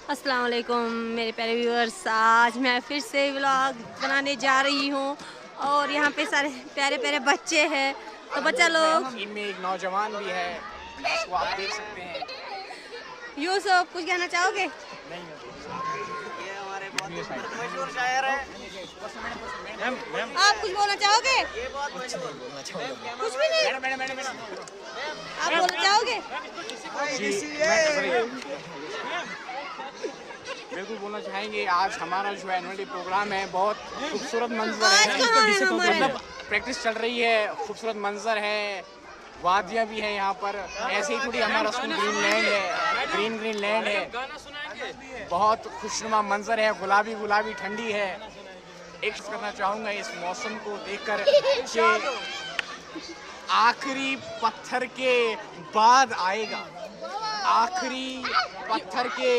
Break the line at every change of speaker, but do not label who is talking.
अस्सलाम वालेकुम मेरे प्यारे व्यूअर्स, आज मैं फिर से व्लॉग बनाने जा रही हूँ और यहाँ पे सारे प्यारे प्यारे बच्चे हैं। तो बच्चा लोग,
इनमें एक नौजवान भी है, इसको आप देख सकते हैं।
यूसुफ कुछ कहना चाहोगे?
नहीं,
ये हमारे बहुत मशहूर शायर है।
आप कुछ बोलना चाहोगे?
ये बहुत मशहूर।
कुछ भी नहीं, आप बोलना चाहोगे?
बिल्कुल बोलना चाहेंगे। आज हमारा जो एनुअल डे प्रोग्राम है, बहुत खूबसूरत मंजर
आज
है।
कहाँ है हमारे?
मतलब प्रैक्टिस चल रही है, खूबसूरत मंजर है, वादियाँ भी हैं यहाँ पर। ऐसे ही थोड़ी हमारा स्कूल ग्रीन लैंड है, ग्रीन लैंड है। बहुत खुशनुमा मंजर है, गुलाबी गुलाबी ठंडी है। एक करना चाहूँगा इस मौसम को देखकर कि आखिरी पत्थर के बाद आएगा, आखिरी पत्थर के